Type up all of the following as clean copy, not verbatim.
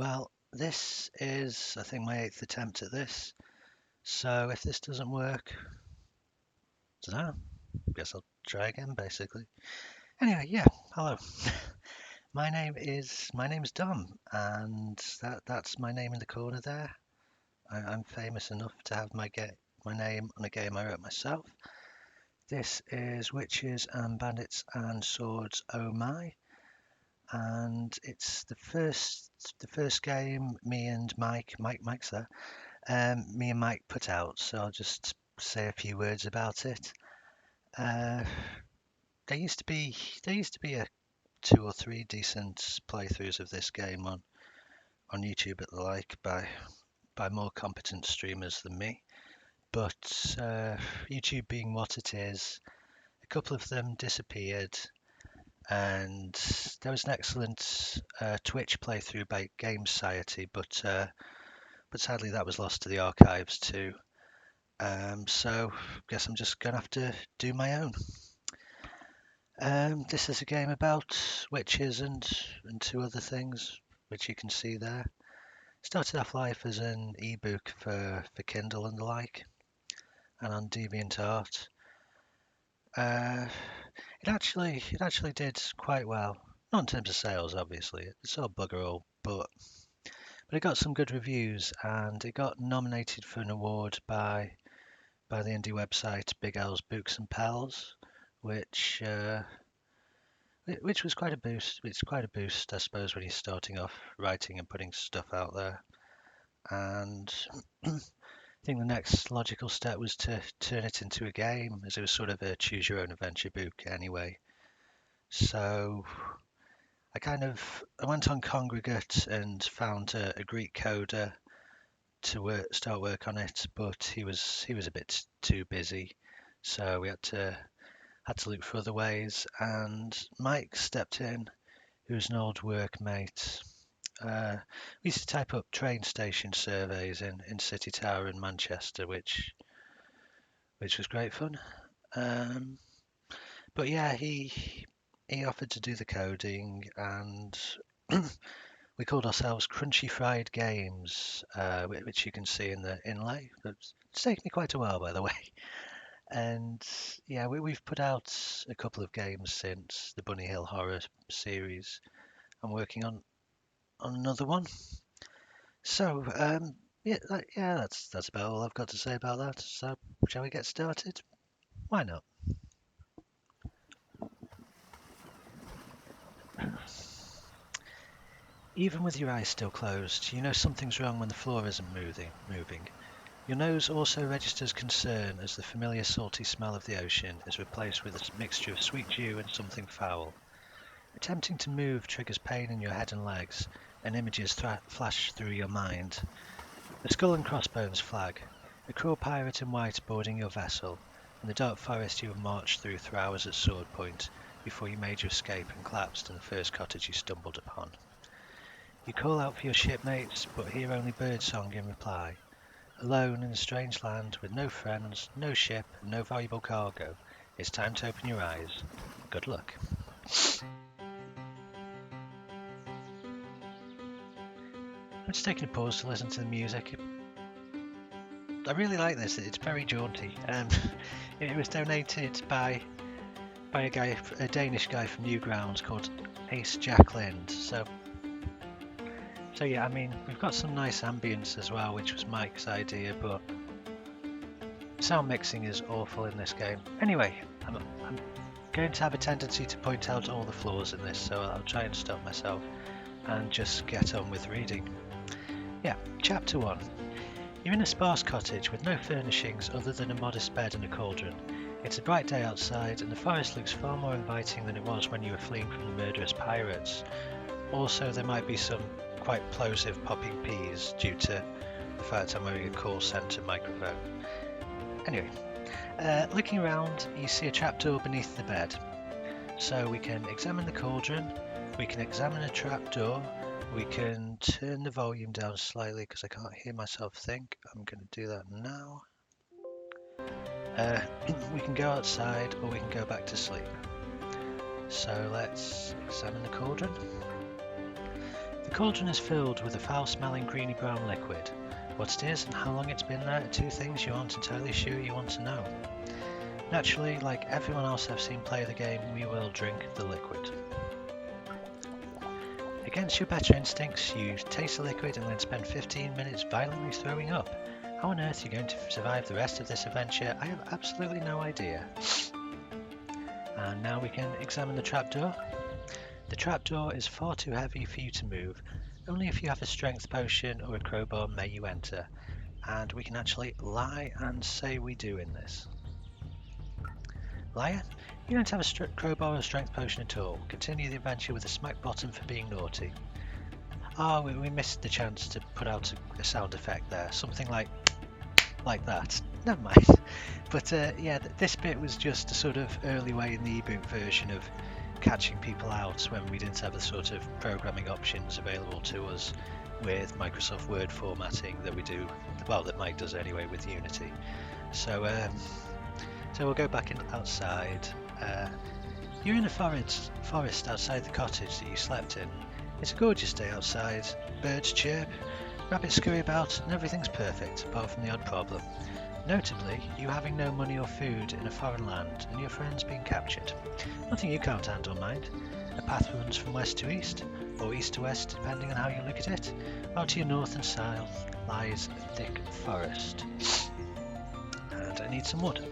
Well, this is, I think, my 8th attempt at this. So if this doesn't work, I don't know. Guess I'll try again, basically. Anyway, yeah. Hello. My name is Dom, and that's my name in the corner there. I'm famous enough to have my name on a game I wrote myself. This is Witches and Bandits and Swords. Oh my! And it's the first game me and Mike's there. Me and Mike put out, so I'll just say a few words about it. Uh, there used to be a two or three decent playthroughs of this game on YouTube at the like by more competent streamers than me. But YouTube being what it is, a couple of them disappeared, and there was an excellent Twitch playthrough by Game Society, but sadly that was lost to the archives too. So guess I'm just gonna have to do my own. This is a game about witches and two other things, which you can see there. Started off life as an ebook for Kindle and the like, and on DeviantArt. Uh, it actually did quite well. Not in terms of sales, obviously. It's all bugger all, but it got some good reviews, and it got nominated for an award by the indie website Big L's Books and Pals, which was quite a boost. It's quite a boost, I suppose, when you're starting off writing and putting stuff out there. And I think the next logical step was to turn it into a game, as it was sort of a choose your own adventure book anyway. So I went on Congregate and found a Greek coder to start work on it, but he was a bit too busy, so we had to look for other ways. And Mike stepped in, who's an old workmate. We used to type up train station surveys in City Tower in Manchester, which was great fun. Um, but yeah, he offered to do the coding, and we called ourselves Crunchy Fried Games, which you can see in the inlay. It's taken me quite a while, by the way. And yeah, we've put out a couple of games since the Bunny Hill Horror series. I'm working on another one. So yeah, that's about all I've got to say about that. So shall we get started? Why not? Even with your eyes still closed, you know something's wrong when the floor isn't moving. Your nose also registers concern as the familiar salty smell of the ocean is replaced with a mixture of sweet dew and something foul. Attempting to move triggers pain in your head and legs, and images flash through your mind. The skull and crossbones flag, a cruel pirate in white boarding your vessel, and the dark forest you have marched through for hours at sword point before you made your escape and collapsed in the first cottage you stumbled upon. You call out for your shipmates, but hear only birdsong in reply. Alone in a strange land with no friends, no ship, and no valuable cargo, it's time to open your eyes. Good luck. I'm just taking a pause to listen to the music. I really like this. It's very jaunty. It was donated by a Danish guy from Newgrounds called Ace Jack Lind. So yeah, I mean, we've got some nice ambience as well, which was Mike's idea, but sound mixing is awful in this game. Anyway, I'm going to have a tendency to point out all the flaws in this, so I'll try and stop myself and just get on with reading. Yeah, Chapter 1. You're in a sparse cottage with no furnishings other than a modest bed and a cauldron. It's a bright day outside, and the forest looks far more inviting than it was when you were fleeing from the murderous pirates. Also, there might be some quite plosive popping peas due to the fact I'm wearing a call centre microphone. Anyway, looking around, you see a trapdoor beneath the bed. So we can examine the cauldron, we can examine a trapdoor, we can turn the volume down slightly because I can't hear myself think. I'm going to do that now. We can go outside or we can go back to sleep. So let's examine the cauldron. The The cauldron is filled with a foul-smelling greeny-brown liquid. What it is and how long it's been there are two things you aren't entirely sure you want to know. Naturally, like everyone else I've seen play the game, we will drink the liquid. Against your better instincts, you taste the liquid and then spend 15 minutes violently throwing up. How on earth you're going to survive the rest of this adventure, I have absolutely no idea. And now we can examine the trapdoor. The trapdoor is far too heavy for you to move. Only if you have a strength potion or a crowbar may you enter. And we can actually lie and say we do in this. Liar, you don't have a crowbar or a strength potion at all. Continue the adventure with a smack bottom for being naughty. Ah, we missed the chance to put out a sound effect there. Something like that. Never mind. But yeah, this bit was just a sort of early way in the ebook version of catching people out when we didn't have the sort of programming options available to us with Microsoft Word formatting that we do, well, that Mike does anyway with Unity. So we'll go back outside. You're in a forest outside the cottage that you slept in. It's a gorgeous day outside. Birds chirp, rabbits scurry about, and everything's perfect, apart from the odd problem. Notably, you having no money or food in a foreign land, and your friends being captured. Nothing you can't handle, mind. A path runs from west to east, or east to west, depending on how you look at it. Out to your north and south lies a thick forest. And I need some wood.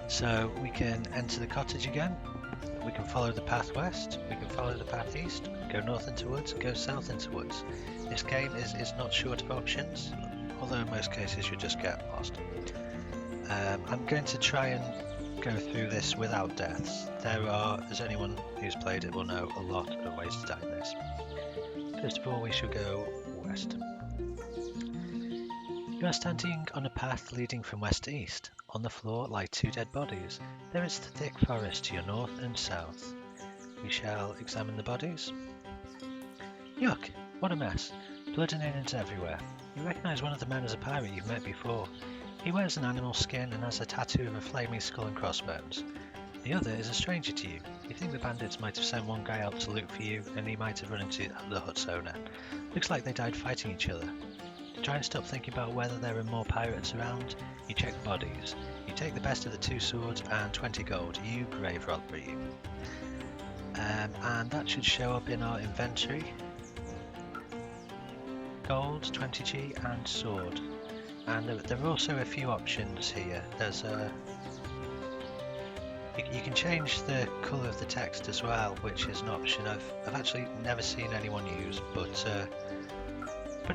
So we can enter the cottage again, we can follow the path west, we can follow the path east, go north into woods, go south into woods. This game is not short of options, although in most cases you just get lost. I'm going to try and go through this without deaths. There are, as anyone who's played it will know, a lot of ways to die in this. First of all, we shall go west. You are standing on a path leading from west to east. On the floor lie two dead bodies. There is the thick forest to your north and south. We shall examine the bodies. Yuck! What a mess. Blood and innards everywhere. You recognise one of the men as a pirate you've met before. He wears an animal skin and has a tattoo of a flaming skull and crossbones. The other is a stranger to you. You think the bandits might have sent one guy out to look for you, and he might have run into the hut's owner. Looks like they died fighting each other. To try and stop thinking about whether there are more pirates around, you check the bodies. You take the best of the 2 swords and 20 gold. You brave robbery, you. And that should show up in our inventory. Gold, 20g, and sword. And there are also a few options here. There's a... You can change the colour of the text as well, which is an option I've actually never seen anyone use, but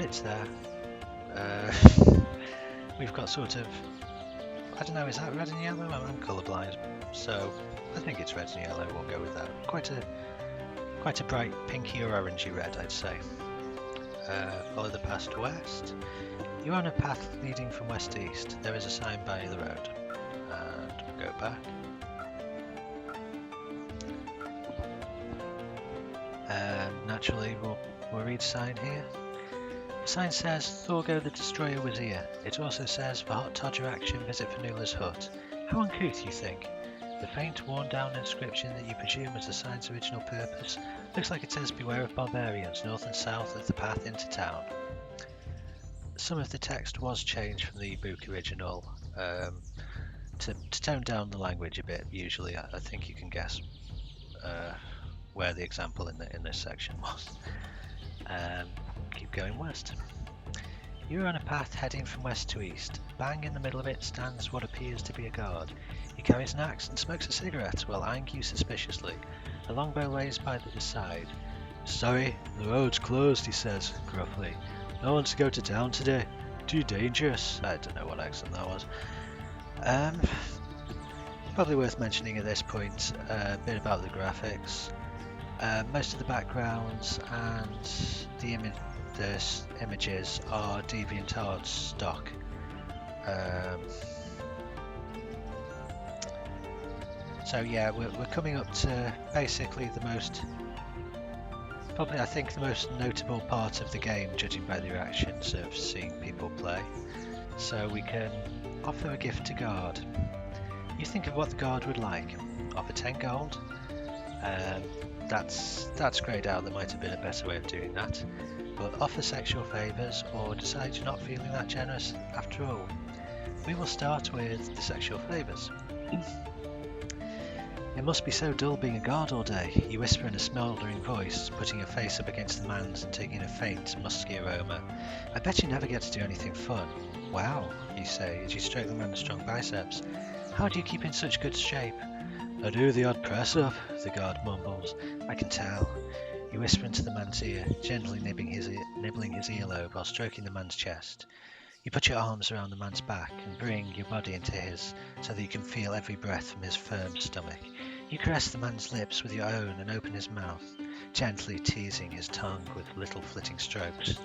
it's there. We've got sort of, I don't know, is that red and yellow? I'm colourblind, so I think it's red and yellow. We'll go with that. Quite a bright pinky or orangey red, I'd say. Follow the path to west. You're on a path leading from west to east. There is a sign by the road, and we'll go back. Naturally, we'll read sign here. The sign says, Thorgo the Destroyer was here. It also says, for hot Todger action, visit Fanula's hut. How uncouth, you think? The faint, worn-down inscription that you presume is the sign's original purpose looks like it says, beware of barbarians, north and south of the path into town. Some of the text was changed from the book original to tone down the language a bit. Usually, I think you can guess where the example in this section was. Keep going west. You're on a path heading from west to east. Bang in the middle of it stands what appears to be a guard. He carries an axe and smokes a cigarette while eyeing you suspiciously. A longbow lays by the side. Sorry, the road's closed, he says gruffly. No one's to go to town today. Too dangerous. I don't know what accent that was. Probably worth mentioning at this point a bit about the graphics. Most of the backgrounds and the images are DeviantArt stock. So yeah, we're coming up to basically probably I think the most notable part of the game, judging by the reactions of seeing people play. So we can offer a gift to guard. You think of what the guard would like. Offer 10 gold. That's greyed out. There might have been a better way of doing that. But offer sexual favours or decide you're not feeling that generous after all. We will start with the sexual favours. It must be so dull being a guard all day, you whisper in a smouldering voice, putting your face up against the man's and taking a faint, musky aroma. I bet you never get to do anything fun. Wow, you say as you stroke the man's strong biceps. How do you keep in such good shape? I do the odd press-up, the guard mumbles. I can tell. You whisper into the man's ear, gently nibbling his earlobe while stroking the man's chest. You put your arms around the man's back and bring your body into his so that you can feel every breath from his firm stomach. You caress the man's lips with your own and open his mouth, gently teasing his tongue with little flitting strokes.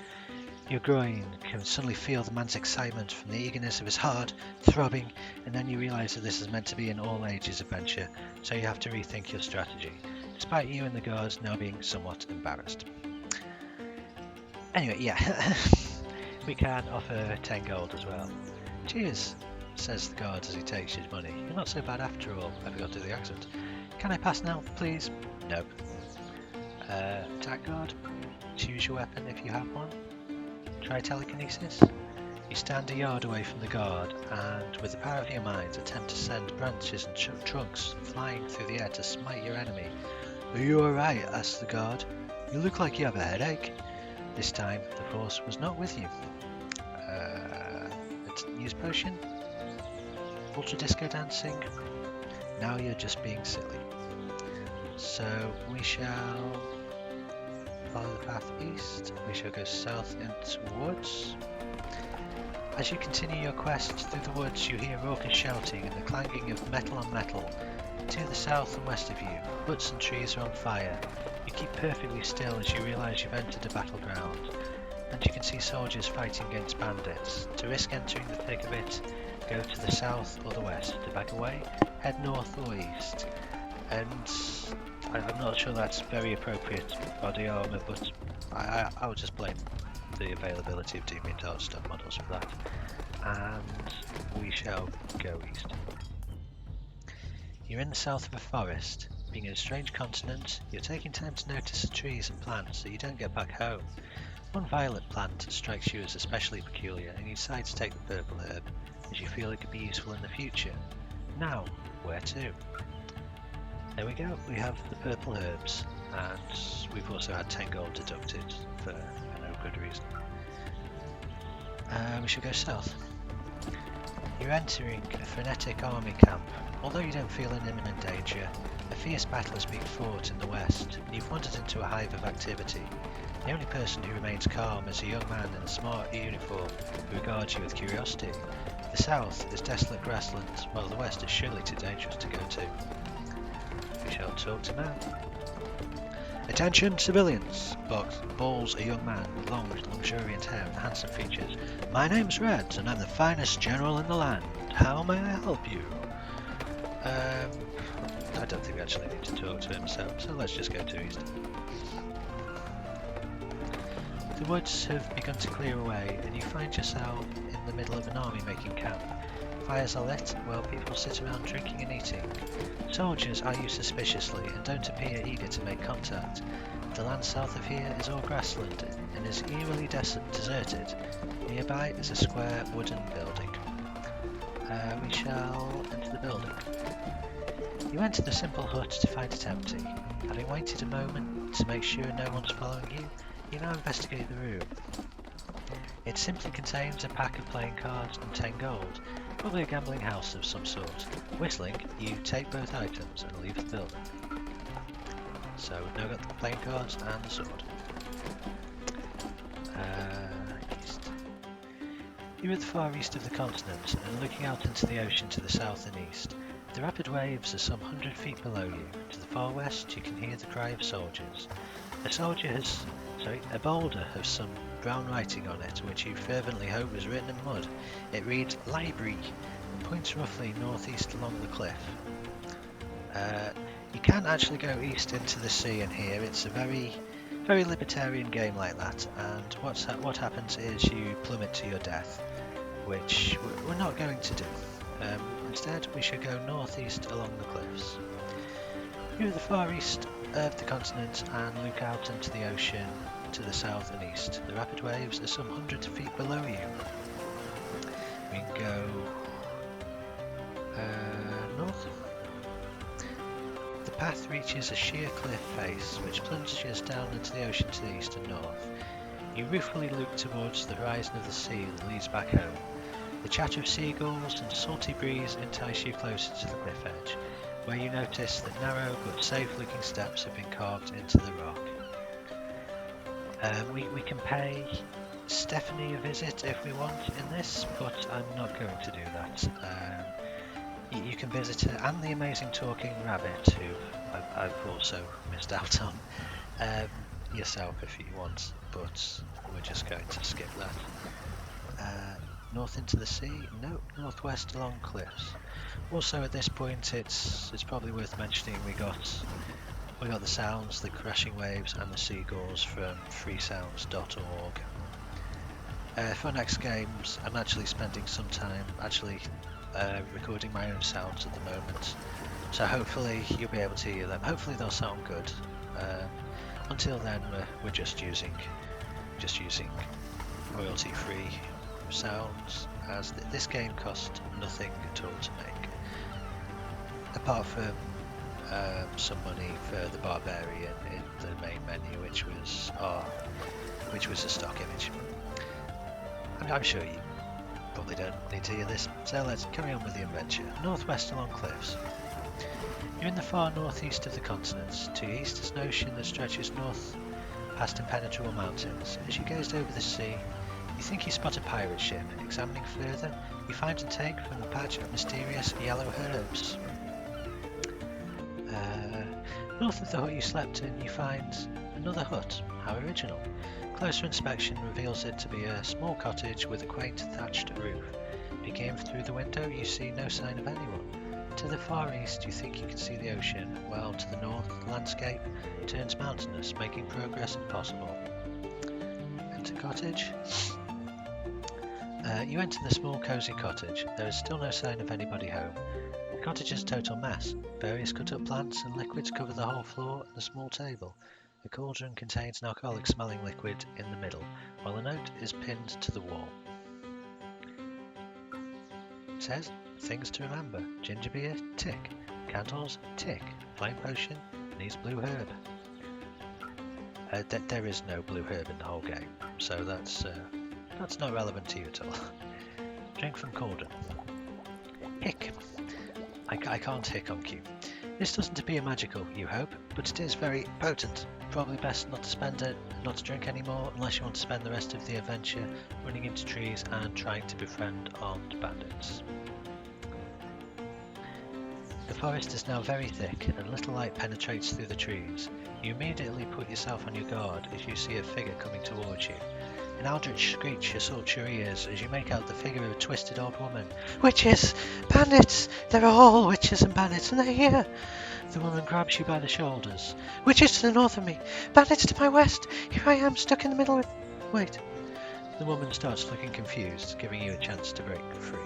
Your groin can suddenly feel the man's excitement from the eagerness of his heart throbbing, and then you realise that this is meant to be an all-ages adventure, so you have to rethink your strategy, despite you and the guards now being somewhat embarrassed. Anyway, yeah, we can offer 10 gold as well. Cheers, says the guard as he takes his money. You're not so bad after all. I forgot to do the accent. Can I pass now, please? No. Attack guard. Choose your weapon if you have one. Try telekinesis. You stand a yard away from the guard and, with the power of your mind, attempt to send branches and trunks flying through the air to smite your enemy. Are you alright? Asks the guard. You look like you have a headache. This time, the force was not with you. Use potion. Ultra disco dancing. Now you're just being silly. So we shall follow the path east. We shall go south into woods. As you continue your quest through the woods, you hear raucous shouting and the clanging of metal on metal. To the south and west of you, huts and trees are on fire. You keep perfectly still as you realise you've entered a battleground, and you can see soldiers fighting against bandits. To risk entering the thick of it, go to the south or the west. To back away, head north or east. And I'm not sure that's very appropriate body armour, but I'll just blame the availability of DeviantArt stuff models for that. And we shall go east. You're in the south of a forest. Being in a strange continent, you're taking time to notice the trees and plants so you don't get back home. One violet plant strikes you as especially peculiar, and you decide to take the purple herb, as you feel it could be useful in the future. Now, where to? There we go, we have the purple herbs, and we've also had 10 gold deducted for no good reason. We shall go south. You're entering a frenetic army camp. Although you don't feel in imminent danger, a fierce battle is being fought in the west. You've wandered into a hive of activity. The only person who remains calm is a young man in a smart uniform who regards you with curiosity. The south is desolate grassland, while the west is surely too dangerous to go to. We shall talk to man. Attention civilians! Bawls a young man with long, luxuriant hair and handsome features. My name's Red, and I'm the finest general in the land. How may I help you? I don't think we actually need to talk to him, so let's just go to east. The woods have begun to clear away, and you find yourself in the middle of an army making camp. Fires are lit while people sit around drinking and eating. Soldiers eye you suspiciously and don't appear eager to make contact. The land south of here is all grassland and is eerily deserted. Nearby is a square wooden building. We shall enter the building. You enter the simple hut to find it empty. Having waited a moment to make sure no one's following you, you now investigate the room. It simply contains a pack of playing cards and 10 gold, probably a gambling house of some sort. Whistling, you take both items and leave the building. So we've now got the playing cards and the sword. East. You're at the far east of the continent and looking out into the ocean to the south and east. The rapid waves are some 100 feet below you. To the far west you can hear the cry of soldiers. A boulder has some brown writing on it, which you fervently hope was written in mud. It reads Library and points roughly northeast along the cliff. You can actually go east into the sea in here. It's a very libertarian game like that, and what happens is you plummet to your death, which we're not going to do. Instead, we should go northeast along the cliffs. You're at the far east of the continent and look out into the ocean to the south and east. The rapid waves are some hundreds of feet below you. We can go north. The path reaches a sheer cliff face which plunges down into the ocean to the east and north. You ruefully look towards the horizon of the sea that leads back home. The chatter of seagulls and salty breeze entice you closer to the cliff edge, where you notice that narrow but safe-looking steps have been carved into the rock. We can pay Stephanie a visit if we want in this, but I'm not going to do that. You can visit her and the amazing talking rabbit, who I've also missed out on, yourself if you want, but we're just going to skip that. North into the sea? No, northwest along cliffs. Also at this point it's probably worth mentioning we got the sounds, the crashing waves and the seagulls from freesounds.org. For our next games I'm actually spending some time recording my own sounds at the moment, so hopefully you'll be able to hear them. Hopefully they'll sound good. Until then we're just using royalty free sounds, as this game cost nothing at all to make, apart from some money for the barbarian in the main menu, which was a stock image. I'm sure you probably don't need to hear this, so let's carry on with the adventure. Northwest along cliffs. You're in the far northeast of the continent. To your east is an ocean that stretches north past impenetrable mountains. As you gaze over the sea, you think you spot a pirate ship. Examining further, you find and take from the patch of mysterious yellow herbs. North of the hut you slept in, you find another hut. How original. Closer inspection reveals it to be a small cottage with a quaint thatched roof. Peeking through the window, you see no sign of anyone. To the far east, you think you can see the ocean, while to the north, the landscape turns mountainous, making progress impossible. Enter cottage. You enter the small cosy cottage. There is still no sign of anybody home. The cottage is a total mess. Various cut-up plants and liquids cover the whole floor and a small table. A cauldron contains an alcoholic-smelling liquid in the middle, while a note is pinned to the wall. It says, things to remember. Ginger beer, tick. Candles, tick. Flame potion, needs blue herb. There is no blue herb in the whole game, so that's not relevant to you at all. Drink from cauldron. Hick. I can't hick on cue. This doesn't appear magical, you hope, but it is very potent. Probably best not to drink anymore unless you want to spend the rest of the adventure running into trees and trying to befriend armed bandits. The forest is now very thick and little light penetrates through the trees. You immediately put yourself on your guard as you see a figure coming towards you. An eldritch screech assaults your ears as you make out the figure of a twisted old woman. Witches! Bandits! There are all witches and bandits, and they're here! The woman grabs you by the shoulders. Witches to the north of me! Bandits to my west! Here I am, stuck in the middle of... Wait. The woman starts looking confused, giving you a chance to break free.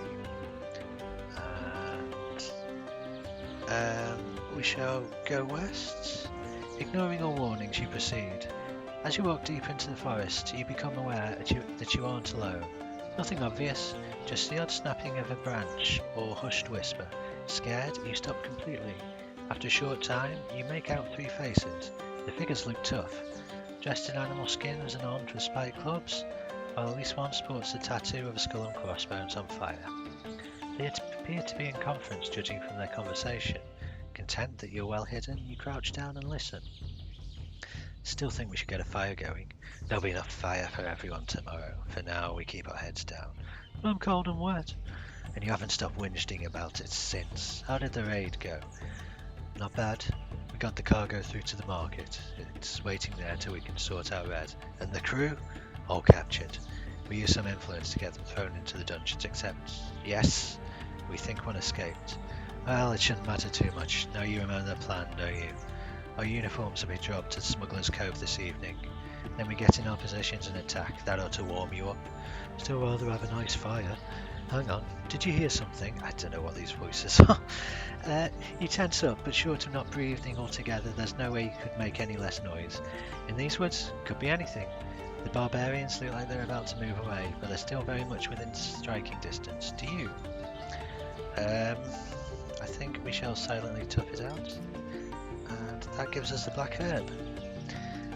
And... we shall go west. Ignoring all warnings, you proceed. As you walk deep into the forest, you become aware that you aren't alone. Nothing obvious, just the odd snapping of a branch or hushed whisper. Scared, you stop completely. After a short time, you make out three faces. The figures look tough, dressed in animal skins and armed with spiked clubs, while at least one sports a tattoo of a skull and crossbones on fire. They appear to be in conference, judging from their conversation. Content that you're well hidden, you crouch down and listen. Still think we should get a fire going. There'll be enough fire for everyone tomorrow. For now, we keep our heads down. I'm cold and wet. And you haven't stopped whinging about it since. How did the raid go? Not bad. We got the cargo through to the market. It's waiting there till we can sort our red. And the crew? All captured. We used some influence to get them thrown into the dungeons, except, yes, we think one escaped. Well, it shouldn't matter too much. Now you remember the plan, don't you? Our uniforms will be dropped at Smuggler's Cove this evening. Then we get in our positions and attack. That ought to warm you up. Still rather have a nice fire. Hang on, did you hear something? I don't know what these voices are. You tense up, but short of not breathing altogether, there's no way you could make any less noise. In these woods, could be anything. The barbarians look like they're about to move away, but they're still very much within striking distance. Do you? I think we shall silently tough it out. And that gives us the black herb.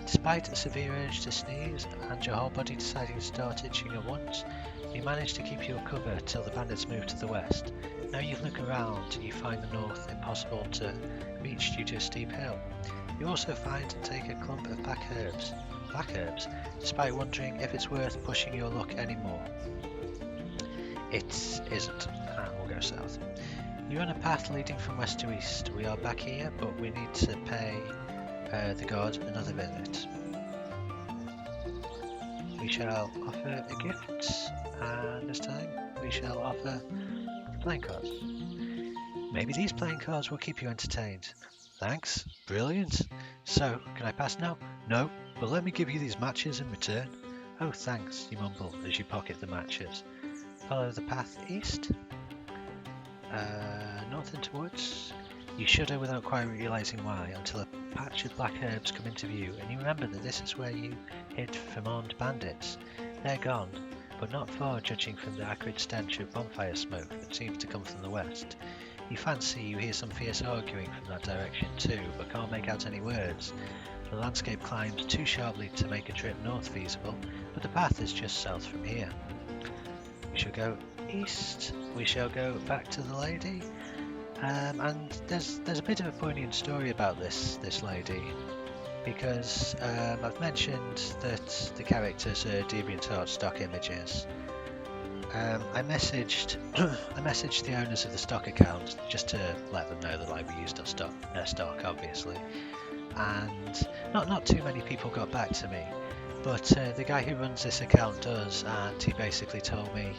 Despite a severe urge to sneeze and your whole body deciding to start itching at once, you manage to keep your cover till the bandits move to the west. Now you look around, you find the north impossible to reach due to a steep hill. You also find and take a clump of black herbs, despite wondering if it's worth pushing your luck anymore. It isn't, and we'll go south. You're on a path leading from west to east. We are back here, but we need to pay the god another visit. We shall offer a gift, and this time we shall offer playing cards. Maybe these playing cards will keep you entertained. Thanks, brilliant. So, can I pass now? No, but let me give you these matches in return. Oh, thanks, you mumble as you pocket the matches. Follow the path east. North into woods. You shudder without quite realising why until a patch of black herbs come into view, and you remember that this is where you hid from armed bandits. They're gone, but not far judging from the acrid stench of bonfire smoke that seems to come from the west. You fancy you hear some fierce arguing from that direction too, but can't make out any words. The landscape climbs too sharply to make a trip north feasible, but the path is just south from here. We shall go east. We shall go back to the lady. And there's a bit of a poignant story about this lady, because I've mentioned that the characters are DeviantArt stock images. I messaged the owners of the stock account just to let them know that like we used their stock obviously, and not too many people got back to me, but the guy who runs this account does, and he basically told me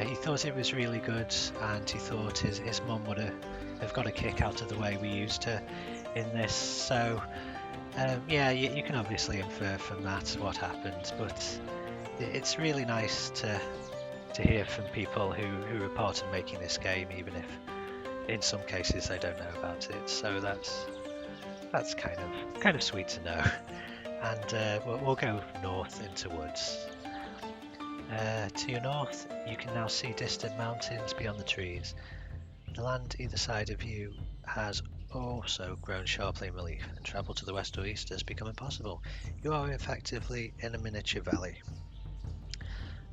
he thought it was really good, and he thought his mum would have got a kick out of the way we used her in this. So yeah, you can obviously infer from that what happened, but it's really nice to hear from people who are part of making this game, even if in some cases they don't know about it. So that's kind of sweet to know. And we'll go north into woods. To your north, you can now see distant mountains beyond the trees. The land either side of you has also grown sharply in relief, and travel to the west or east has become impossible. You are effectively in a miniature valley.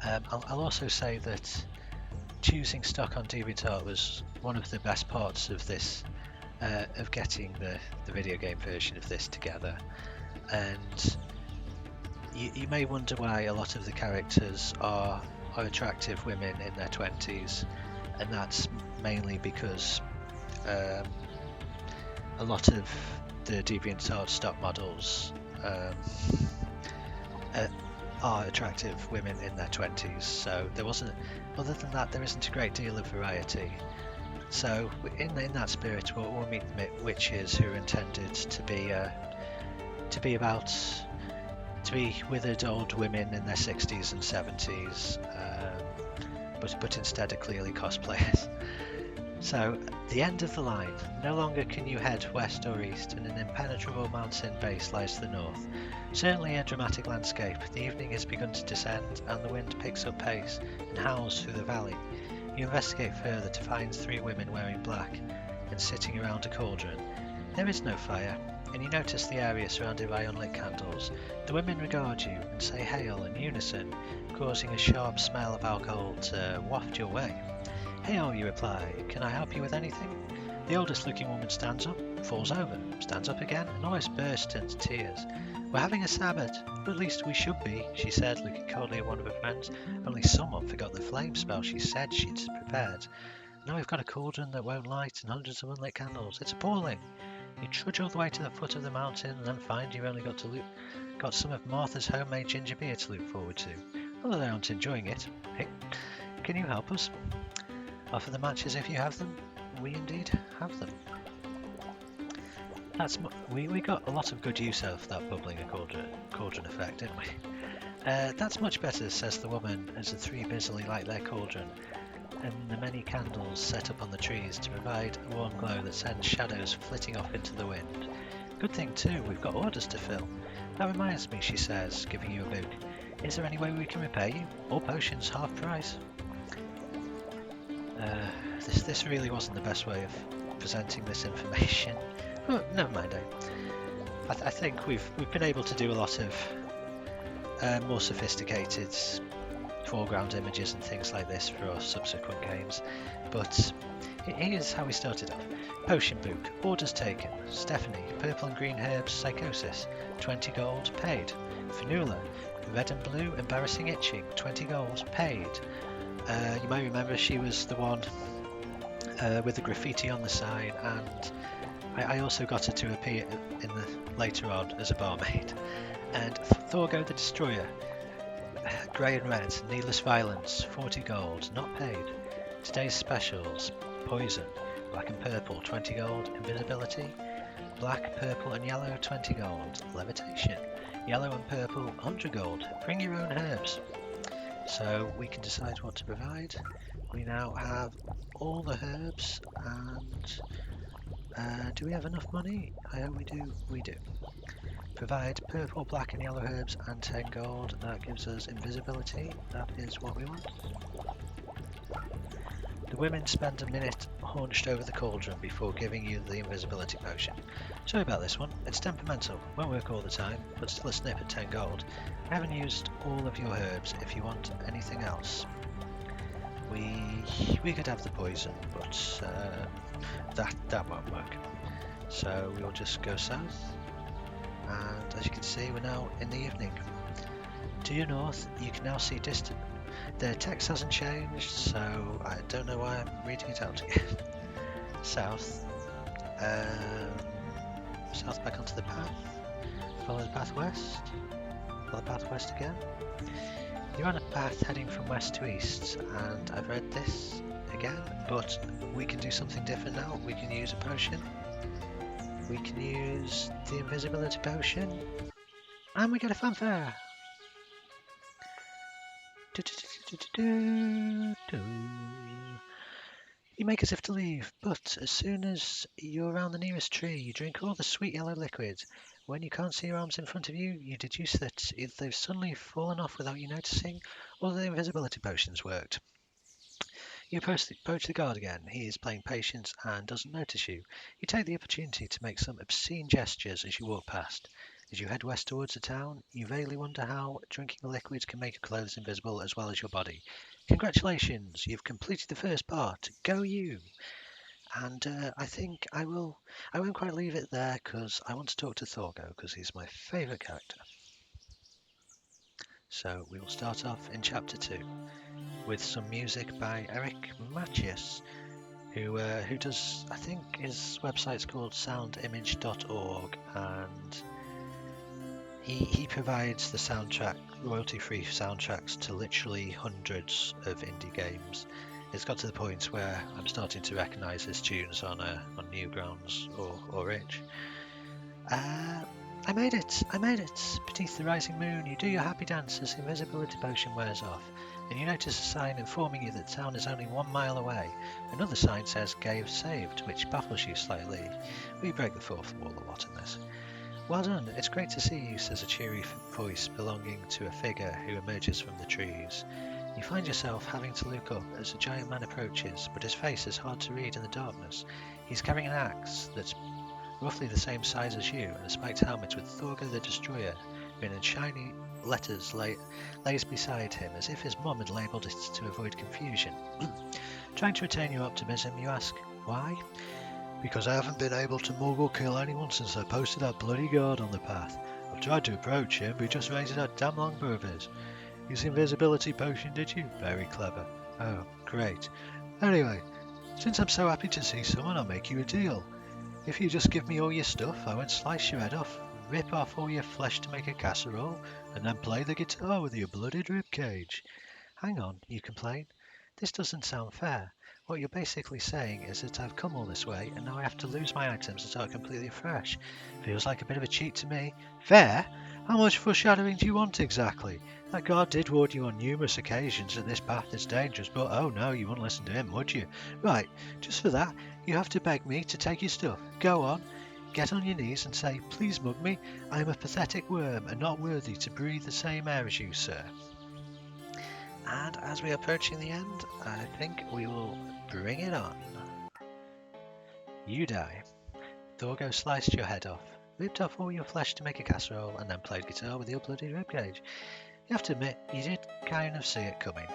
I'll also say that choosing stock on DeviantArt was one of the best parts of this, of getting the video game version of this together. And you may wonder why a lot of the characters are attractive women in their 20s, and that's mainly because a lot of the DeviantArt stock models are attractive women in their 20s, so other than that there isn't a great deal of variety. So in that spirit we'll meet witches who are intended to be withered old women in their 60s and 70s, but instead are clearly cosplayers. So, the end of the line. No longer can you head west or east, and an impenetrable mountain base lies to the north. Certainly a dramatic landscape. The evening has begun to descend, and the wind picks up pace and howls through the valley. You investigate further to find 3 women wearing black and sitting around a cauldron. There is no fire, and you notice the area surrounded by unlit candles. The women regard you and say hail in unison, causing a sharp smell of alcohol to waft your way. Hail, you reply. Can I help you with anything? The oldest looking woman stands up, falls over, stands up again, and almost bursts into tears. We're having a Sabbath, or at least we should be, she said, looking coldly at one of her friends. Only someone forgot the flame spell she said she'd prepared. Now we've got a cauldron that won't light and hundreds of unlit candles. It's appalling. You trudge all the way to the foot of the mountain and then find you've only got some of Martha's homemade ginger beer to look forward to. Although they aren't enjoying it. Hey, can you help us? Offer the matches if you have them. We indeed have them. We got a lot of good use out of that bubbling a cauldron effect, didn't we? That's much better, says the woman as the 3 busily light their cauldron. and the many candles set up on the trees to provide a warm glow that sends shadows flitting off into the wind. Good thing too, we've got orders to fill. That reminds me, she says, giving you a book. Is there any way we can repay you? All potions half price. This really wasn't the best way of presenting this information. Oh, never mind. I think we've been able to do a lot of more sophisticated foreground images and things like this for our subsequent games, but here's how we started off. Potion book, orders taken. Stephanie, purple and green herbs, psychosis, 20 gold, paid. Fanula, red and blue, embarrassing itching, 20 gold, paid. You might remember she was the one with the graffiti on the sign, and I also got her to appear later on as a barmaid. And Thorgo the Destroyer, grey and red, needless violence, 40 gold, not paid. Today's specials, poison, black and purple, 20 gold, invisibility, black, purple and yellow, 20 gold, levitation, yellow and purple, 100 gold, bring your own herbs. So we can decide what to provide. We now have all the herbs, and do we have enough money? I hope we do. We do. Provide purple, black and yellow herbs and 10 gold. That gives us invisibility. That is what we want. The women spend a minute hunched over the cauldron before giving you the invisibility potion. Sorry about this one. It's temperamental. Won't work all the time, but still a snip at 10 gold. I haven't used all of your herbs if you want anything else. We could have the poison, but that won't work. So we'll just go south. And as you can see, we're now in the evening. To your north, you can now see distant. The text hasn't changed, so I don't know why I'm reading it out again. South. South back onto the path. Follow the path west. Follow the path west again. You're on a path heading from west to east, and I've read this again, but we can do something different now. We can use a potion. We can use the invisibility potion, and we get a fanfare. You make as if to leave, but as soon as you're around the nearest tree, you drink all the sweet yellow liquid. When you can't see your arms in front of you, you deduce that either they've suddenly fallen off without you noticing, or the invisibility potion's worked. You approach the guard again. He is playing patience and doesn't notice you. You take the opportunity to make some obscene gestures as you walk past. As you head west towards the town, you vaguely wonder how drinking the liquid can make your clothes invisible as well as your body. Congratulations, you've completed the first part. Go you! And I think I won't quite leave it there because I want to talk to Thorgo because he's my favourite character. So we will start off in chapter 2 with some music by Eric Mathias, who does, I think his website's called soundimage.org, and he provides the soundtrack, royalty-free soundtracks to literally hundreds of indie games. It's got to the point where I'm starting to recognise his tunes on Newgrounds or Rich. I made it! Beneath the rising moon, you do your happy dance as the invisibility potion wears off, and you notice a sign informing you that the town is only 1 mile away. Another sign says "Cave saved," which baffles you slightly. We break the fourth wall a lot in this. Well done, it's great to see you, says a cheery voice belonging to a figure who emerges from the trees. You find yourself having to look up as a giant man approaches, but his face is hard to read in the darkness. He's carrying an axe that's roughly the same size as you, and a spiked helmet with Thorgo the Destroyer written in shiny letters lays beside him, as if his mum had labelled it to avoid confusion. Trying to retain your optimism, you ask, why? Because I haven't been able to mug or kill anyone since I posted that bloody guard on the path. I've tried to approach him, but he just raised that damn long bow of his. Use the invisibility potion, did you? Very clever. Oh, great. Anyway, since I'm so happy to see someone, I'll make you a deal. If you just give me all your stuff, I won't slice your head off, rip off all your flesh to make a casserole, and then play the guitar with your blooded ribcage. Hang on, you complain. This doesn't sound fair. What you're basically saying is that I've come all this way, and now I have to lose my items and start completely fresh. Feels like a bit of a cheat to me. Fair? How much foreshadowing do you want exactly? That guard did warn you on numerous occasions that this path is dangerous, but oh no, you wouldn't listen to him, would you? Right, just for that, you have to beg me to take your stuff. Go on, get on your knees and say, please mug me, I am a pathetic worm and not worthy to breathe the same air as you, sir. And as we are approaching the end, I think we will bring it on. You die. Thorgo sliced your head off, ripped off all your flesh to make a casserole, and then played guitar with your bloody ribcage. You have to admit, you did kind of see it coming.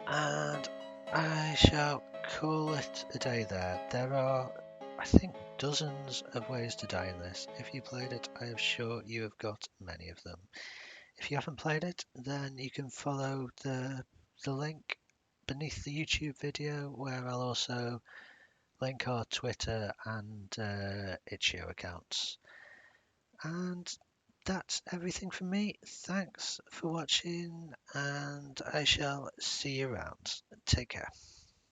And I shall call it a day there. There are, I think, dozens of ways to die in this. If you played it, I am sure you have got many of them. If you haven't played it, then you can follow the link beneath the YouTube video, where I'll also link our Twitter and itch.io accounts. And that's everything from me. Thanks for watching, and I shall see you around. Take care.